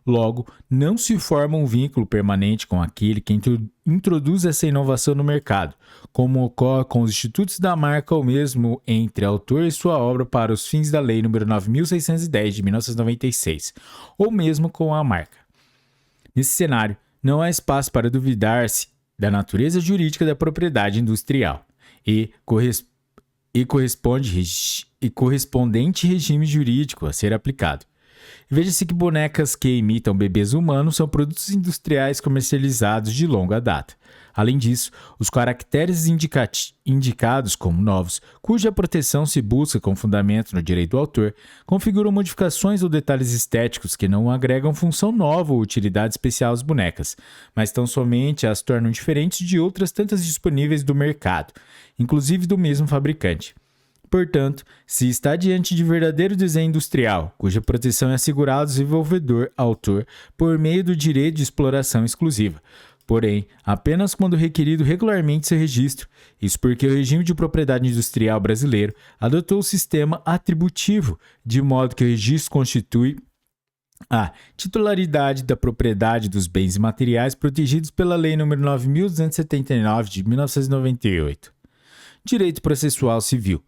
Logo, não se forma um vínculo permanente com aquele que introduz essa inovação no mercado, como ocorre com os institutos da marca ou mesmo entre autor e sua obra para os fins da Lei nº 9.610 de 1996, ou mesmo com a marca. Nesse cenário, não há espaço para duvidar-se da natureza jurídica da propriedade industrial e correspondente regime jurídico a ser aplicado. Veja-se que bonecas que imitam bebês humanos são produtos industriais comercializados de longa data. Além disso, os caracteres indicados como novos, cuja proteção se busca com fundamento no direito do autor, configuram modificações ou detalhes estéticos que não agregam função nova ou utilidade especial às bonecas, mas tão somente as tornam diferentes de outras tantas disponíveis do mercado, inclusive do mesmo fabricante. Portanto, se está diante de verdadeiro desenho industrial, cuja proteção é assegurada ao desenvolvedor-autor por meio do direito de exploração exclusiva, porém, apenas quando requerido regularmente seu registro, isso porque o regime de propriedade industrial brasileiro adotou o sistema atributivo, de modo que o registro constitui a titularidade da propriedade dos bens e materiais protegidos pela Lei nº 9.279 de 1998. Direito processual civil.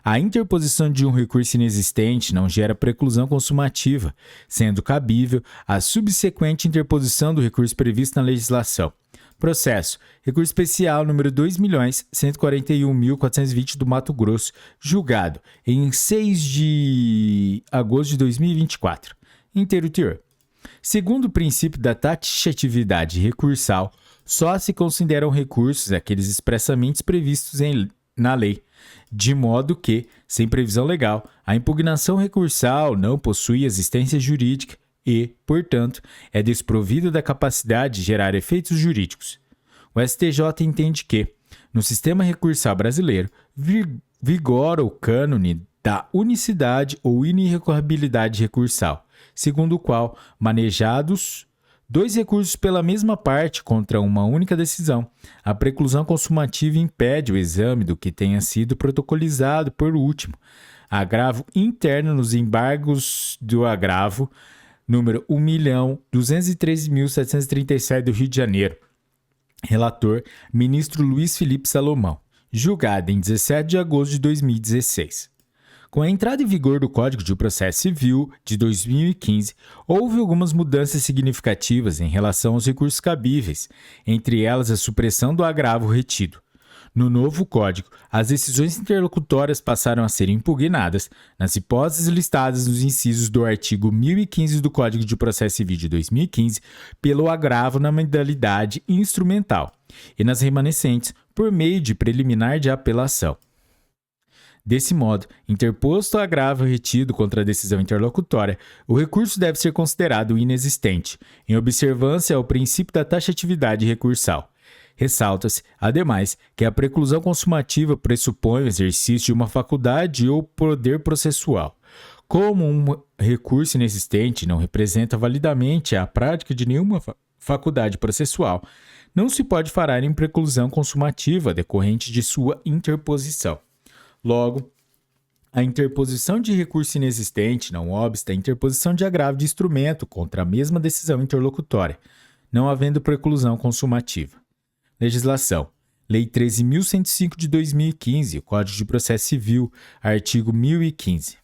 A interposição de um recurso inexistente não gera preclusão consumativa, sendo cabível a subsequente interposição do recurso previsto na legislação. Processo. Recurso especial número 2.141.420 do Mato Grosso, julgado em 6 de agosto de 2024. Inteiro teor. Segundo o princípio da taxatividade recursal, só se consideram recursos aqueles expressamente previstos na lei, de modo que, sem previsão legal, a impugnação recursal não possui existência jurídica e, portanto, é desprovida da capacidade de gerar efeitos jurídicos. O STJ entende que, no sistema recursal brasileiro, vigora o cânone da unicidade ou inirrecorribilidade recursal, segundo o qual, manejados dois recursos pela mesma parte contra uma única decisão, a preclusão consumativa impede o exame do que tenha sido protocolizado por último. Agravo interno nos embargos do agravo número 1.213.737 do Rio de Janeiro. Relator, ministro Luiz Felipe Salomão. Julgado em 17 de agosto de 2016. Com a entrada em vigor do Código de Processo Civil de 2015, houve algumas mudanças significativas em relação aos recursos cabíveis, entre elas a supressão do agravo retido. No novo Código, as decisões interlocutórias passaram a ser impugnadas, nas hipóteses listadas nos incisos do artigo 1015 do Código de Processo Civil de 2015, pelo agravo na modalidade instrumental, e nas remanescentes, por meio de preliminar de apelação. Desse modo, interposto o agravo retido contra a decisão interlocutória, o recurso deve ser considerado inexistente, em observância ao princípio da taxatividade recursal. Ressalta-se, ademais, que a preclusão consumativa pressupõe o exercício de uma faculdade ou poder processual. Como um recurso inexistente não representa validamente a prática de nenhuma faculdade processual, não se pode falar em preclusão consumativa decorrente de sua interposição. Logo, a interposição de recurso inexistente não obsta a interposição de agravo de instrumento contra a mesma decisão interlocutória, não havendo preclusão consumativa. Legislação. Lei 13.105 de 2015, Código de Processo Civil, artigo 1015.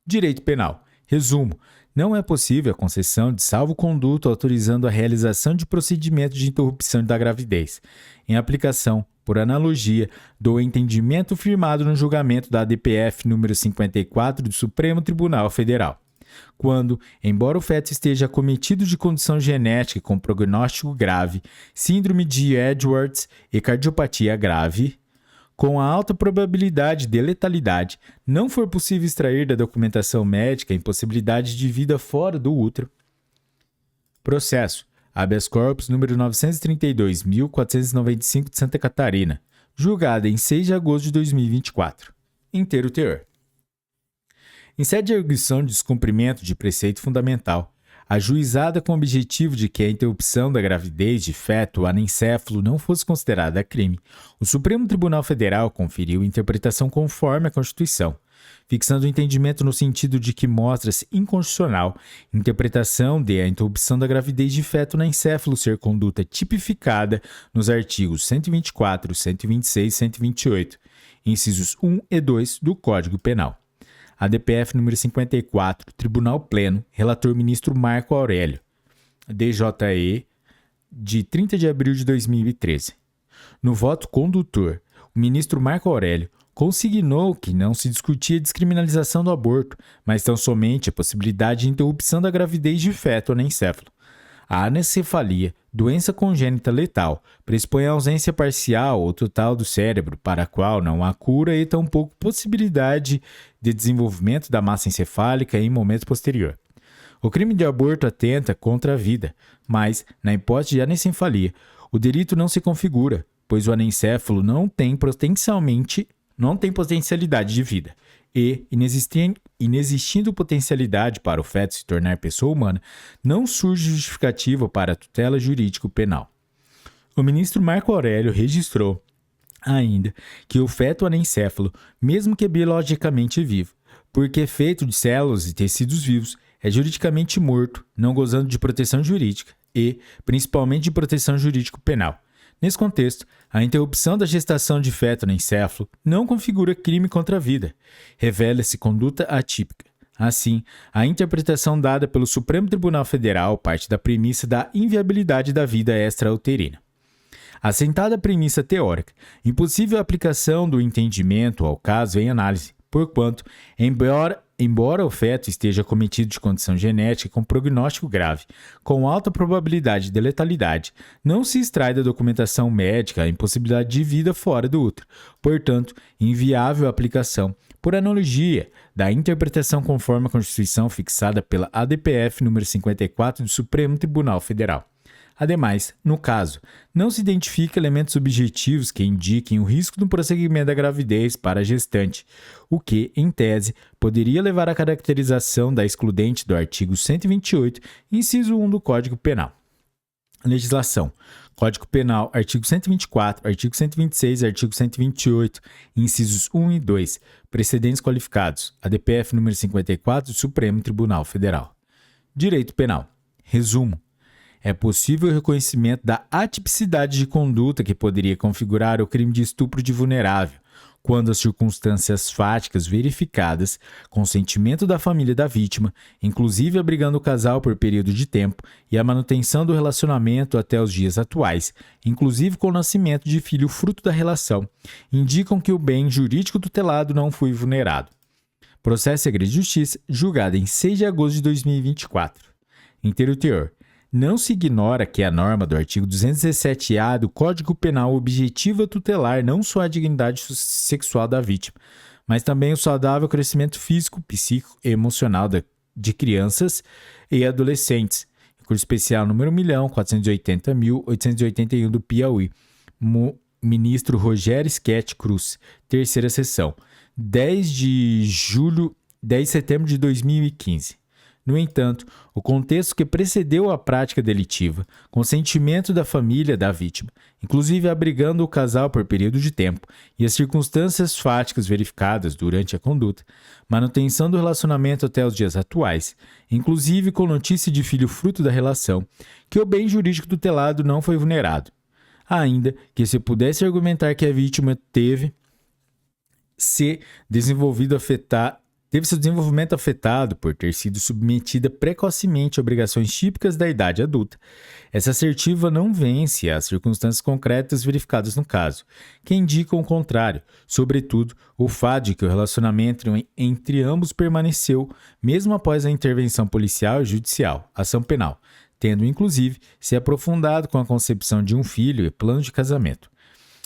Direito Penal. Resumo. Não é possível a concessão de salvo-conduto autorizando a realização de procedimento de interrupção da gravidez, em aplicação, por analogia, do entendimento firmado no julgamento da ADPF número 54 do Supremo Tribunal Federal, quando, embora o feto esteja acometido de condição genética com prognóstico grave, síndrome de Edwards e cardiopatia grave, com a alta probabilidade de letalidade, não for possível extrair da documentação médica a impossibilidade de vida fora do útero. Processo. Habeas corpus número 932.495 de Santa Catarina, julgada em 6 de agosto de 2024. Inteiro teor. Em sede de arguição de descumprimento de preceito fundamental, ajuizada com o objetivo de que a interrupção da gravidez de feto anencéfalo não fosse considerada crime, o Supremo Tribunal Federal conferiu interpretação conforme a Constituição, fixando o entendimento no sentido de que mostra-se inconstitucional interpretação de a interrupção da gravidez de feto anencéfalo ser conduta tipificada nos artigos 124, 126 e 128, incisos 1 e 2 do Código Penal. ADPF número 54, Tribunal Pleno, relator ministro Marco Aurélio, DJE, de 30 de abril de 2013. No voto condutor, o ministro Marco Aurélio consignou que não se discutia a descriminalização do aborto, mas tão somente a possibilidade de interrupção da gravidez de feto anencéfalo. A anencefalia, doença congênita letal, pressupõe a ausência parcial ou total do cérebro, para a qual não há cura e tampouco possibilidade de desenvolvimento da massa encefálica em momento posterior. O crime de aborto atenta contra a vida, mas, na hipótese de anencefalia, o delito não se configura, pois o anencéfalo não tem potencialidade de vida. E, inexistindo potencialidade para o feto se tornar pessoa humana, não surge justificativa para a tutela jurídico-penal. O ministro Marco Aurélio registrou ainda que o feto anencéfalo, mesmo que biologicamente vivo, porque é feito de células e tecidos vivos, é juridicamente morto, não gozando de proteção jurídica e, principalmente, de proteção jurídico-penal. Nesse contexto, a interrupção da gestação de feto anencéfalo não configura crime contra a vida, revela-se conduta atípica. Assim, a interpretação dada pelo Supremo Tribunal Federal parte da premissa da inviabilidade da vida extrauterina. Assentada a premissa teórica, impossível a aplicação do entendimento ao caso em análise, porquanto, embora o feto esteja acometido de condição genética com prognóstico grave, com alta probabilidade de letalidade, não se extrai da documentação médica a impossibilidade de vida fora do útero, portanto, inviável a aplicação, por analogia, da interpretação conforme a Constituição fixada pela ADPF número 54 do Supremo Tribunal Federal. Ademais, no caso, não se identifica elementos objetivos que indiquem o risco do prosseguimento da gravidez para a gestante, o que, em tese, poderia levar à caracterização da excludente do artigo 128, inciso 1 do Código Penal. Legislação. Código Penal, artigo 124, artigo 126 e artigo 128, incisos 1 e 2, precedentes qualificados, ADPF número 54 do Supremo Tribunal Federal. Direito Penal. Resumo. É possível o reconhecimento da atipicidade de conduta que poderia configurar o crime de estupro de vulnerável, quando as circunstâncias fáticas verificadas, consentimento da família da vítima, inclusive abrigando o casal por período de tempo, e a manutenção do relacionamento até os dias atuais, inclusive com o nascimento de filho fruto da relação, indicam que o bem jurídico tutelado não foi vulnerado. Processo Segredo de Justiça, julgado em 6 de agosto de 2024. Inteiro teor. Não se ignora que a norma do artigo 217-A do Código Penal objetiva tutelar não só a dignidade sexual da vítima, mas também o saudável crescimento físico, psíquico e emocional de crianças e adolescentes. Recurso especial número 1.480.881 do Piauí. Ministro Rogério Schetti Cruz. Terceira sessão. 10 de setembro de 2015. No entanto, o contexto que precedeu a prática delitiva, consentimento da família da vítima, inclusive abrigando o casal por período de tempo, e as circunstâncias fáticas verificadas durante a conduta, manutenção do relacionamento até os dias atuais, inclusive com notícia de filho fruto da relação, que o bem jurídico tutelado não foi vulnerado. ainda que se pudesse argumentar que a vítima teve seu desenvolvimento afetado por ter sido submetida precocemente a obrigações típicas da idade adulta. Essa assertiva não vence as circunstâncias concretas verificadas no caso, que indicam o contrário, sobretudo o fato de que o relacionamento entre ambos permaneceu, mesmo após a intervenção policial e judicial, ação penal, tendo inclusive se aprofundado com a concepção de um filho e plano de casamento.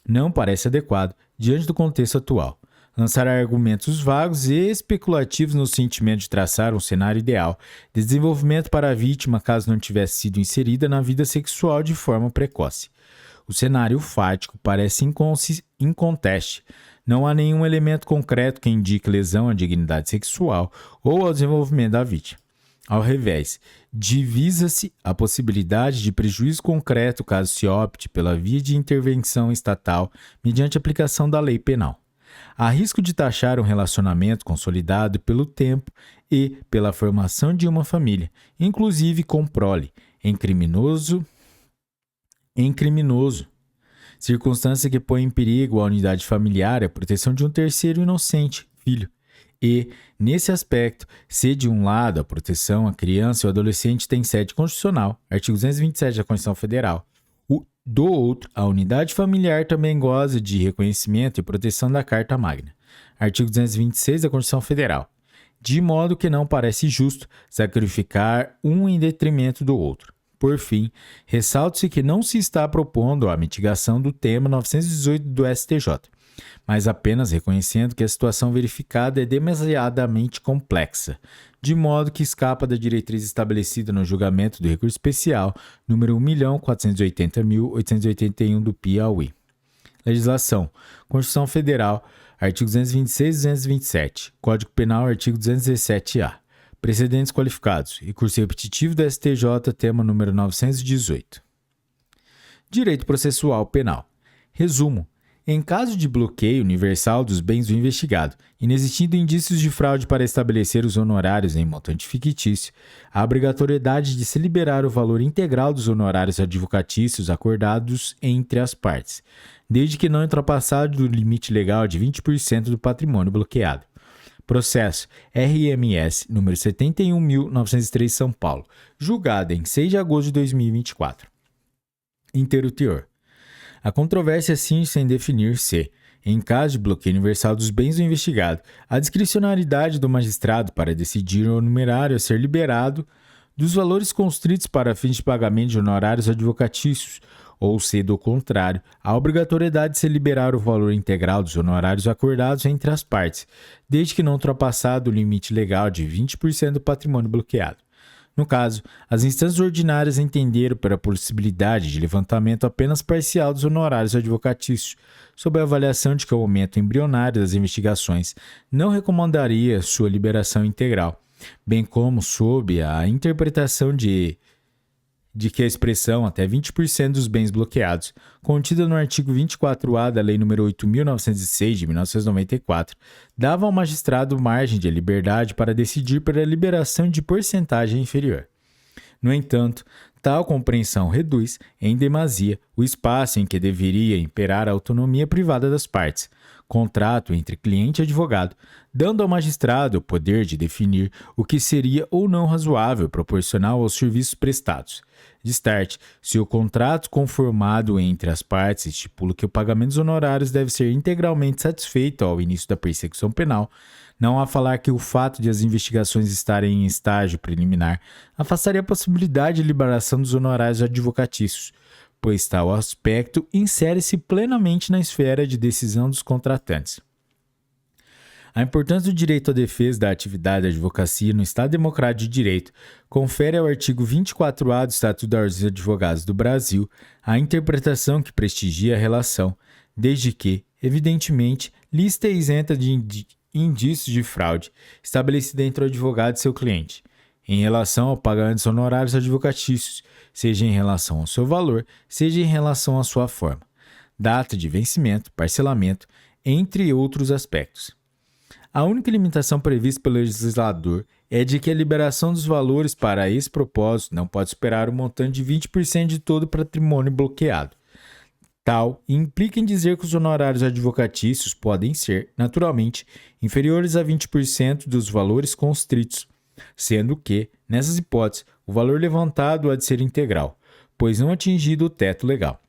Não parece adequado diante do contexto atual lançar argumentos vagos e especulativos no sentimento de traçar um cenário ideal de desenvolvimento para a vítima caso não tivesse sido inserida na vida sexual de forma precoce. O cenário fático parece inconteste. Não há nenhum elemento concreto que indique lesão à dignidade sexual ou ao desenvolvimento da vítima. Ao revés, divisa-se a possibilidade de prejuízo concreto caso se opte pela via de intervenção estatal mediante aplicação da lei penal. Há risco de taxar um relacionamento consolidado pelo tempo e pela formação de uma família, inclusive com prole, em criminoso, circunstância que põe em perigo a unidade familiar e a proteção de um terceiro inocente, filho. E, nesse aspecto, se de um lado a proteção à criança e ao adolescente tem sede constitucional, artigo 227 da Constituição Federal, do outro, a unidade familiar também goza de reconhecimento e proteção da Carta Magna, artigo 226 da Constituição Federal, de modo que não parece justo sacrificar um em detrimento do outro. Por fim, ressalte-se que não se está propondo a mitigação do tema 918 do STJ, mas apenas reconhecendo que a situação verificada é demasiadamente complexa, de modo que escapa da diretriz estabelecida no julgamento do recurso especial número 1.480.881 do Piauí. Legislação. Constituição Federal, artigo 226 e 227. Código Penal, artigo 217-A. Precedentes qualificados. Recurso repetitivo do STJ, tema número 918. Direito processual penal. Resumo. Em caso de bloqueio universal dos bens do investigado, inexistindo indícios de fraude para estabelecer os honorários em montante fictício, a obrigatoriedade de se liberar o valor integral dos honorários advocatícios acordados entre as partes, desde que não ultrapassado do limite legal de 20% do patrimônio bloqueado. Processo RMS número 71.903 São Paulo, julgado em 6 de agosto de 2024. Inteiro teor. A controvérsia cinge-se em definir se, em caso de bloqueio universal dos bens do investigado, a discricionariedade do magistrado para decidir o numerário a ser liberado dos valores constritos para fins de pagamento de honorários advocatícios, ou se, do contrário, a obrigatoriedade de se liberar o valor integral dos honorários acordados entre as partes, desde que não ultrapassado o limite legal de 20% do patrimônio bloqueado. No caso, as instâncias ordinárias entenderam pela possibilidade de levantamento apenas parcial dos honorários advocatícios, sob a avaliação de que o momento embrionário das investigações não recomendaria sua liberação integral, bem como sob a interpretação de que a expressão até 20% dos bens bloqueados, contida no artigo 24A da Lei nº 8.906 de 1994, dava ao magistrado margem de liberdade para decidir pela liberação de porcentagem inferior. No entanto, tal compreensão reduz, em demasia, o espaço em que deveria imperar a autonomia privada das partes, contrato entre cliente e advogado, dando ao magistrado o poder de definir o que seria ou não razoável proporcional aos serviços prestados. Destarte, se o contrato conformado entre as partes estipula que o pagamento dos honorários deve ser integralmente satisfeito ao início da persecução penal, não há falar que o fato de as investigações estarem em estágio preliminar afastaria a possibilidade de liberação dos honorários advocatícios, pois tal aspecto insere-se plenamente na esfera de decisão dos contratantes. A importância do direito à defesa da atividade da advocacia no Estado Democrático de Direito confere ao artigo 24A do Estatuto da Ordem dos Advogados do Brasil a interpretação que prestigia a relação, desde que, evidentemente, lícita e isenta de indícios de fraude estabelecida entre o advogado e seu cliente, em relação ao pagamento dos honorários advocatícios, seja em relação ao seu valor, seja em relação à sua forma, data de vencimento, parcelamento, entre outros aspectos. A única limitação prevista pelo legislador é de que a liberação dos valores para esse propósito não pode superar o montante de 20% de todo o patrimônio bloqueado. Tal implica em dizer que os honorários advocatícios podem ser, naturalmente, inferiores a 20% dos valores constritos, sendo que, nessas hipóteses, o valor levantado há de ser integral, pois não atingido o teto legal.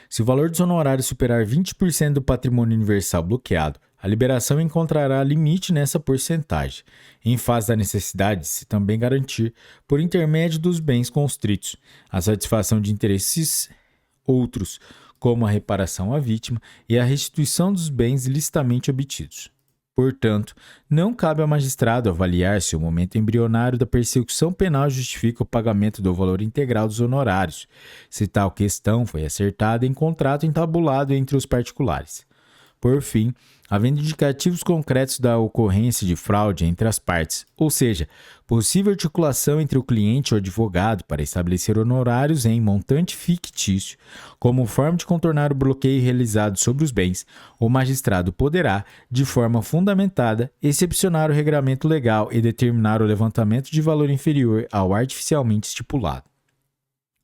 Se o valor dos honorários superar 20% do patrimônio universal bloqueado, a liberação encontrará limite nessa porcentagem, em face da necessidade de se também garantir, por intermédio dos bens constritos, a satisfação de interesses outros, como a reparação à vítima e a restituição dos bens ilicitamente obtidos. Portanto, não cabe ao magistrado avaliar se o momento embrionário da persecução penal justifica o pagamento do valor integral dos honorários, se tal questão foi acertada em contrato entabulado entre os particulares. Por fim, havendo indicativos concretos da ocorrência de fraude entre as partes, ou seja, possível articulação entre o cliente e o advogado para estabelecer honorários em montante fictício, como forma de contornar o bloqueio realizado sobre os bens, o magistrado poderá, de forma fundamentada, excepcionar o regramento legal e determinar o levantamento de valor inferior ao artificialmente estipulado.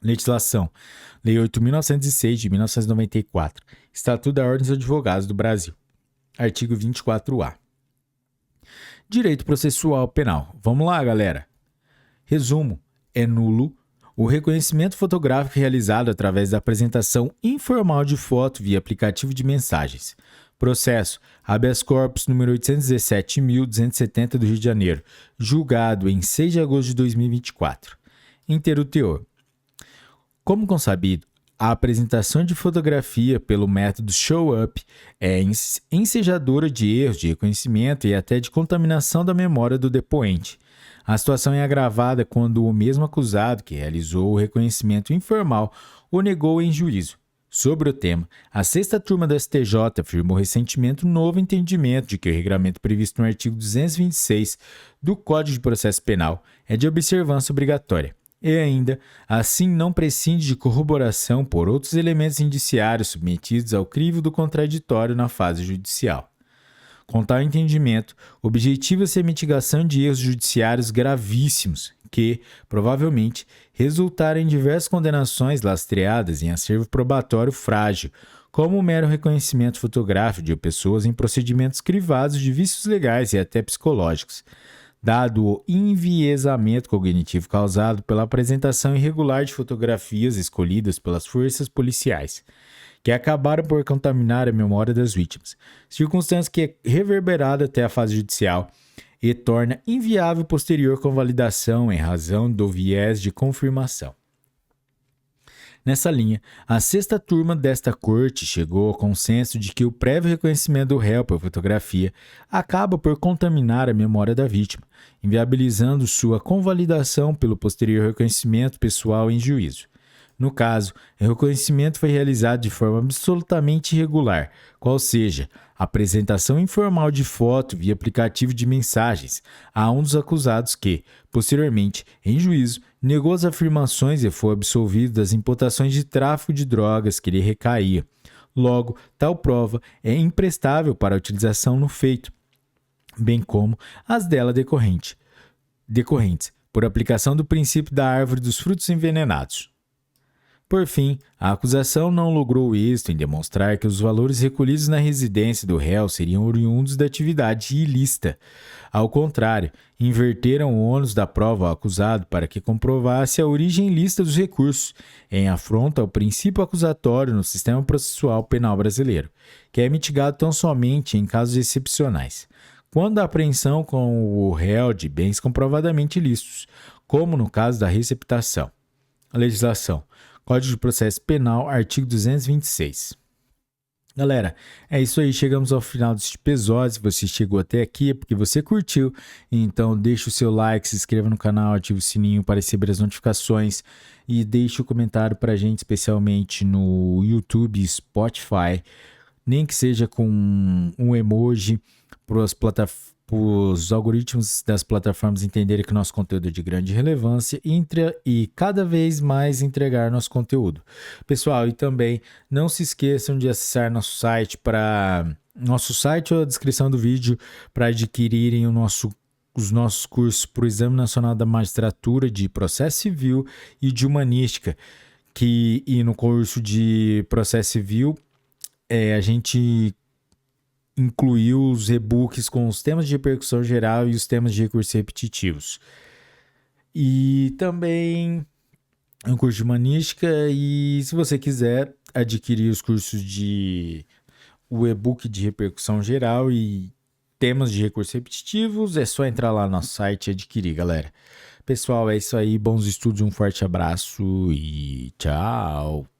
Legislação. Lei 8.906, de 1994. Estatuto da Ordem dos Advogados do Brasil. Artigo 24A. Direito processual penal. Vamos lá, galera. Resumo. É nulo o reconhecimento fotográfico realizado através da apresentação informal de foto via aplicativo de mensagens. Processo. Habeas corpus número 817.270 do Rio de Janeiro. Julgado em 6 de agosto de 2024. Inteiro teor. Como consabido, a apresentação de fotografia pelo método show-up é ensejadora de erros de reconhecimento e até de contaminação da memória do depoente. A situação é agravada quando o mesmo acusado que realizou o reconhecimento informal o negou em juízo. Sobre o tema, a sexta turma do STJ afirmou recentemente um novo entendimento de que o regramento previsto no artigo 226 do Código de Processo Penal é de observância obrigatória. E ainda, assim não prescinde de corroboração por outros elementos indiciários submetidos ao crivo do contraditório na fase judicial. Com tal entendimento, objetiva-se a mitigação de erros judiciários gravíssimos que, provavelmente, resultaram em diversas condenações lastreadas em acervo probatório frágil, como o mero reconhecimento fotográfico de pessoas em procedimentos crivados de vícios legais e até psicológicos, dado o enviesamento cognitivo causado pela apresentação irregular de fotografias escolhidas pelas forças policiais, que acabaram por contaminar a memória das vítimas, circunstância que é reverberada até a fase judicial e torna inviável posterior convalidação em razão do viés de confirmação. Nessa linha, a sexta turma desta corte chegou ao consenso de que o prévio reconhecimento do réu por fotografia acaba por contaminar a memória da vítima, inviabilizando sua convalidação pelo posterior reconhecimento pessoal em juízo. No caso, o reconhecimento foi realizado de forma absolutamente irregular, qual seja, a apresentação informal de foto via aplicativo de mensagens a um dos acusados que, posteriormente, em juízo, negou as afirmações e foi absolvido das imputações de tráfico de drogas que lhe recaía. Logo, tal prova é imprestável para a utilização no feito, bem como as dela decorrentes, por aplicação do princípio da árvore dos frutos envenenados. Por fim, a acusação não logrou êxito em demonstrar que os valores recolhidos na residência do réu seriam oriundos da atividade ilícita. Ao contrário, inverteram o ônus da prova ao acusado para que comprovasse a origem ilícita dos recursos, em afronta ao princípio acusatório no sistema processual penal brasileiro, que é mitigado tão somente em casos excepcionais, quando a apreensão com o réu de bens comprovadamente ilícitos, como no caso da receptação. A legislação. Código de Processo Penal, artigo 226. Galera, é isso aí, chegamos ao final deste episódio. Se você chegou até aqui é porque você curtiu, então deixa o seu like, se inscreva no canal, ative o sininho para receber as notificações e deixe o comentário para a gente, especialmente no YouTube e Spotify, nem que seja com um emoji para os algoritmos das plataformas entenderem que o nosso conteúdo é de grande relevância e cada vez mais entregar nosso conteúdo. Pessoal, e também não se esqueçam de acessar nosso site ou a descrição do vídeo para adquirirem os nossos cursos para o Exame Nacional da Magistratura de Processo Civil e de Humanística, e no curso de processo civil, a gente incluiu os e-books com os temas de repercussão geral e os temas de recursos repetitivos. E também um curso de humanística, e se você quiser adquirir os cursos de o e-book de repercussão geral e temas de recursos repetitivos, é só entrar lá no nosso site e adquirir, galera. Pessoal, é isso aí, bons estudos, um forte abraço e tchau!